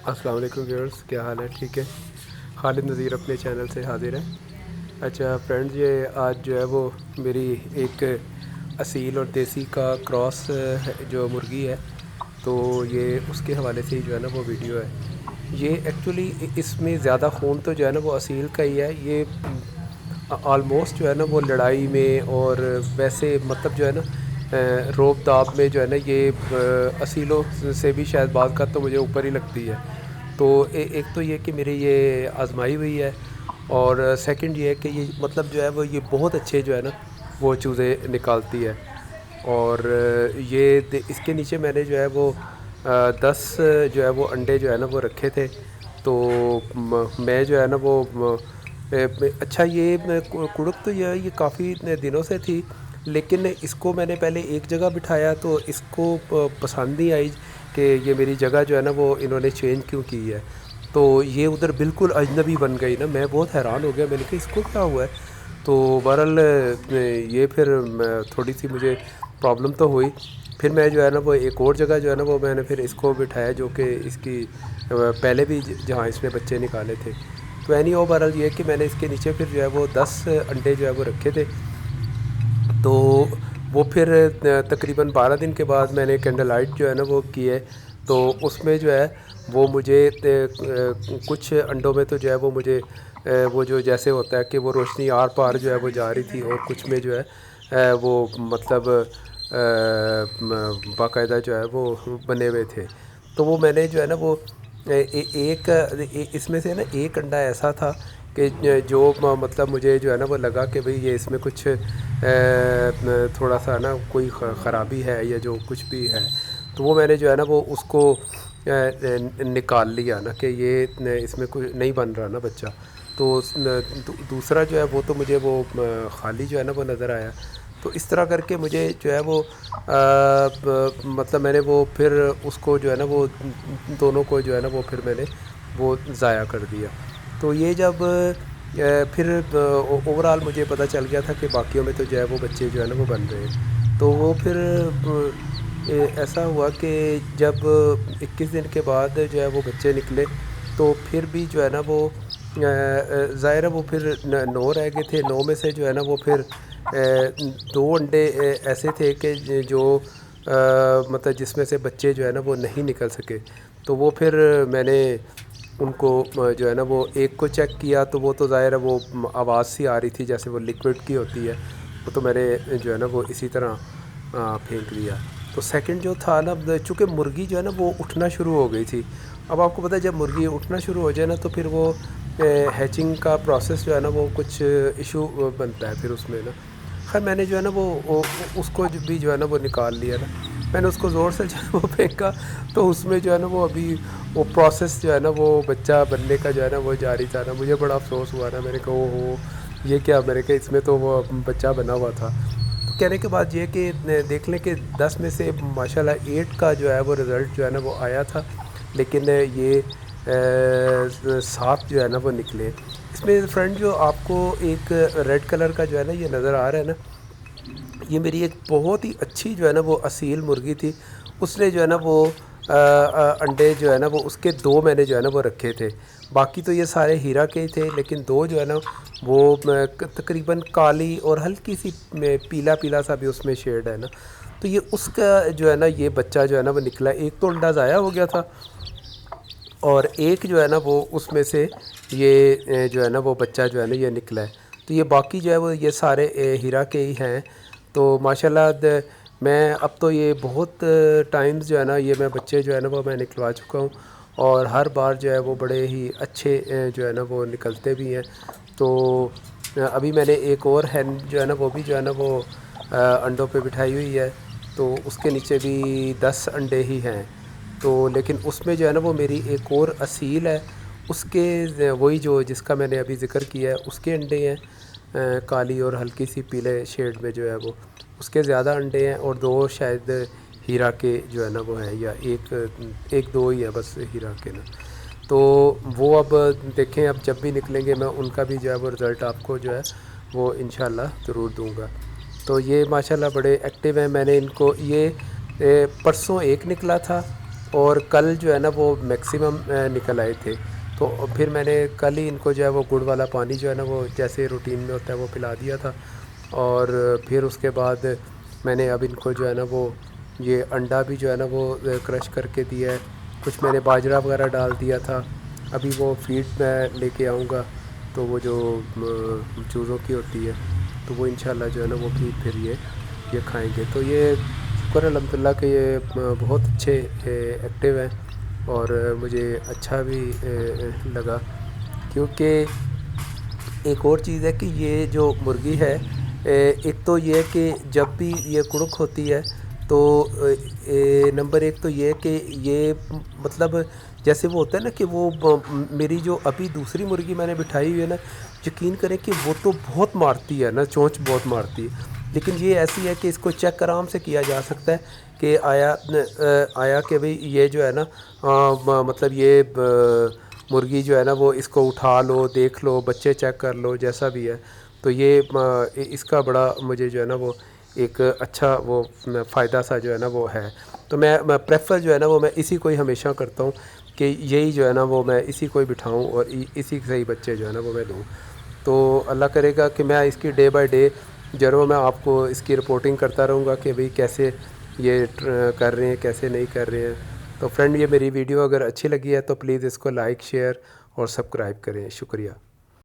السلام علیکم ویورز، کیا حال ہے؟ ٹھیک ہے؟ خالد نذیر اپنے چینل سے حاضر ہے۔ اچھا فرینڈز، یہ آج جو ہے وہ میری ایک اصیل اور دیسی کا کراس جو مرغی ہے، تو یہ اس کے حوالے سے ہی جو ہے نا وہ ویڈیو ہے۔ یہ ایکچولی اس میں زیادہ خون تو جو ہے نا وہ اصیل کا ہی ہے۔ یہ آلموسٹ جو ہے نا وہ لڑائی میں اور ویسے مطلب جو ہے نا روب داب میں جو ہے نا یہ اصیلوں سے بھی شاید بعض کا تو مجھے اوپر ہی لگتی ہے۔ تو ایک تو یہ کہ میری یہ آزمائی ہوئی ہے، اور سیکنڈ یہ ہے کہ یہ مطلب جو ہے وہ یہ بہت اچھے جو ہے نا وہ چوزیں نکالتی ہے۔ اور یہ اس کے نیچے میں نے جو ہے وہ 10 جو ہے وہ انڈے جو ہے نا وہ رکھے تھے۔ تو میں جو ہے نا وہ اچھا یہ کڑک تو یہ کافی دنوں سے تھی، لیکن اس کو میں نے پہلے ایک جگہ بٹھایا تو اس کو پسند نہیں آئی کہ یہ میری جگہ جو ہے نا وہ انہوں نے چینج کیوں کی ہے۔ تو یہ ادھر بالکل اجنبی بن گئی نا، میں بہت حیران ہو گیا، میں نے کہا اس کو کیا ہوا ہے۔ تو بہرحال یہ پھر تھوڑی سی مجھے پرابلم تو ہوئی۔ پھر میں جو ہے نا وہ ایک اور جگہ جو ہے نا وہ میں نے پھر اس کو بٹھایا، جو کہ اس کی پہلے بھی جہاں اس نے بچے نکالے تھے۔ تو بہرحال یہ کہ میں نے اس کے نیچے پھر جو ہے وہ 10 انڈے جو ہے وہ رکھے تھے۔ تو وہ پھر تقریباً 12 دن کے بعد میں نے کینڈل لائٹ جو ہے نا وہ کی ہے، تو اس میں جو ہے وہ مجھے کچھ انڈوں میں تو جو ہے وہ مجھے وہ جو جیسے ہوتا ہے کہ وہ روشنی آر پار جو ہے وہ جا رہی تھی، اور کچھ میں جو ہے وہ مطلب باقاعدہ جو ہے وہ بنے ہوئے تھے۔ تو وہ میں نے جو ہے نا وہ ایک اس میں سے نا ایک انڈا ایسا تھا کہ جو مطلب مجھے جو ہے نا وہ لگا کہ بھئی یہ اس میں کچھ تھوڑا سا نا کوئی خرابی ہے یا جو کچھ بھی ہے۔ تو وہ میں نے جو ہے نا وہ اس کو نکال لیا نا کہ یہ اس میں کوئی نہیں بن رہا نا بچہ۔ تو دوسرا جو ہے وہ تو مجھے وہ خالی جو ہے نا وہ نظر آیا۔ تو اس طرح کر کے مجھے جو ہے وہ مطلب میں نے وہ پھر اس کو جو ہے نا وہ دونوں کو جو ہے نا وہ پھر میں نے وہ ضائع کر دیا۔ تو یہ جب پھر اوورآل مجھے پتہ چل گیا تھا کہ باقیوں میں تو جو ہے وہ بچے جو ہے نا وہ بن رہے ہیں۔ تو وہ پھر ایسا ہوا کہ جب 21 دن کے بعد جو ہے وہ بچے نکلے، تو پھر بھی جو ہے نا وہ ظاہر ہے وہ پھر 9 رہ گئے تھے۔ 9 میں سے جو ہے نا وہ پھر 2 انڈے ایسے تھے کہ جو مطلب جس میں سے بچے جو ہے نا وہ نہیں نکل سکے۔ تو وہ پھر میں نے ان کو جو ہے نا وہ ایک کو چیک کیا، تو وہ تو ظاہر ہے وہ آواز سی آ رہی تھی جیسے وہ لیکوڈ کی ہوتی ہے، وہ تو میں نے جو ہے نا وہ اسی طرح پھینک دیا۔ تو سیکنڈ جو تھا نا، چونکہ مرغی جو ہے نا وہ اٹھنا شروع ہو گئی تھی۔ اب آپ کو پتہ ہے جب مرغی اٹھنا شروع ہو جائے نا تو پھر وہ ہیچنگ کا پروسیس جو ہے نا وہ کچھ ایشو بنتا ہے پھر اس میں نا۔ خیر میں نے جو ہے نا وہ اس کو بھی جو ہے نا وہ نکال لیا نا۔ میں نے اس کو زور سے جو ہے وہ پھینکا، تو اس میں جو ہے نا وہ ابھی وہ پروسیس جو ہے نا وہ بچہ بننے کا جو ہے نا وہ جاری تھا نا۔ مجھے بڑا افسوس ہوا نا، میں نے کہا او یہ کیا، میں نے کہا اس میں تو وہ بچہ بنا ہوا تھا۔ تو کہنے کے بعد یہ کہ دیکھ لیں کہ 10 میں سے ماشاءاللہ 8 کا جو ہے وہ رزلٹ جو ہے نا وہ آیا تھا، لیکن یہ 7 جو ہے نا وہ نکلے۔ اس میں فرینڈ جو آپ کو ایک ریڈ کلر کا جو ہے نا یہ نظر آ رہا ہے نا، یہ میری ایک بہت ہی اچھی جو ہے نا وہ اصیل مرغی تھی۔ اس نے جو ہے نا وہ انڈے جو ہے نا وہ اس کے 2 میں نے جو ہے نا وہ رکھے تھے۔ باقی تو یہ سارے ہیرا کے ہی تھے، لیکن 2 جو ہے نا وہ تقریباً کالی اور ہلکی سی پیلا پیلا سا بھی اس میں شیڈ ہے نا۔ تو یہ اس کا جو ہے نا یہ بچہ جو ہے نا وہ نکلا۔ ایک تو انڈا ضائع ہو گیا تھا، اور ایک جو ہے نا وہ اس میں سے یہ جو ہے نا وہ بچہ جو ہے نا یہ نکلا ہے۔ تو یہ باقی جو ہے وہ یہ سارے ہیرا کے ہی ہیں۔ تو ماشاءاللہ میں اب تو یہ بہت ٹائمز جو ہے نا یہ میں بچے جو ہے نا وہ میں نکلوا چکا ہوں، اور ہر بار جو ہے وہ بڑے ہی اچھے جو ہے نا وہ نکلتے بھی ہیں۔ تو ابھی میں نے ایک اور ہین جو ہے نا وہ بھی جو ہے نا وہ انڈوں پہ بٹھائی ہوئی ہے، تو اس کے نیچے بھی 10 انڈے ہی ہیں۔ تو لیکن اس میں جو ہے نا وہ میری ایک اور اصیل ہے، اس کے وہی جو جس کا میں نے ابھی ذکر کیا ہے اس کے انڈے ہیں کالی اور ہلکی سی پیلے شیڈ میں جو ہے وہ اس کے زیادہ انڈے ہیں، اور 2 شاید ہیرا کے جو ہے نا وہ ہیں، یا ایک 2 ہی ہے بس ہیرا کے نا۔ تو وہ اب دیکھیں اب جب بھی نکلیں گے میں ان کا بھی جو ہے وہ رزلٹ آپ کو جو ہے وہ انشاءاللہ ضرور دوں گا۔ تو یہ ماشاءاللہ بڑے ایکٹیو ہیں۔ میں نے ان کو یہ پرسوں ایک نکلا تھا، اور کل جو ہے نا وہ میکسیمم نکل آئے تھے. تو پھر میں نے کل ہی ان کو جو ہے وہ گڑ والا پانی جو ہے نا وہ جیسے روٹین میں ہوتا ہے وہ پلا دیا تھا. اور پھر اس کے بعد میں نے اب ان کو جو ہے نا وہ یہ انڈا بھی جو ہے نا وہ کرش کر کے دیا ہے. کچھ میں نے باجرہ وغیرہ ڈال دیا تھا. ابھی وہ فیڈ میں لے کے آؤں گا تو وہ جو چوزوں کی ہوتی ہے تو وہ انشاءاللہ جو ہے نا وہ پھر یہ کھائیں گے. تو یہ شکر الحمد للہ کہ یہ بہت اچھے ایکٹیو ہیں اور مجھے اچھا بھی لگا. کیونکہ ایک اور چیز ہے کہ یہ جو مرغی ہے ایک تو یہ کہ جب بھی یہ کڑک ہوتی ہے تو نمبر ایک تو یہ کہ یہ مطلب جیسے وہ ہوتا ہے نا کہ وہ میری جو ابھی دوسری مرغی میں نے بٹھائی ہوئی ہے نا، یقین کریں کہ وہ تو بہت مارتی ہے نا، چونچ بہت مارتی ہے. لیکن یہ ایسی ہے کہ اس کو چیک آرام سے کیا جا سکتا ہے کہ آیا کہ بھئی یہ جو ہے نا مطلب یہ مرغی جو ہے نا وہ اس کو اٹھا لو، دیکھ لو، بچے چیک کر لو، جیسا بھی ہے. تو یہ اس کا بڑا مجھے جو ہے نا وہ ایک اچھا وہ فائدہ سا جو ہے نا وہ ہے. تو میں پریفر جو ہے نا وہ میں اسی کو ہی ہمیشہ کرتا ہوں کہ یہی جو ہے نا وہ میں اسی کو ہی بٹھاؤں اور اسی سے ہی بچے جو ہے نا وہ میں دوں. تو اللہ کرے گا کہ میں اس کی ڈے بائی ڈے ضرور میں آپ کو اس کی رپورٹنگ کرتا رہوں گا کہ بھئی کیسے یہ کر رہے ہیں، کیسے نہیں کر رہے ہیں. تو فرینڈ یہ میری ویڈیو اگر اچھی لگی ہے تو پلیز اس کو لائک، شیئر اور سبسکرائب کریں. شکریہ.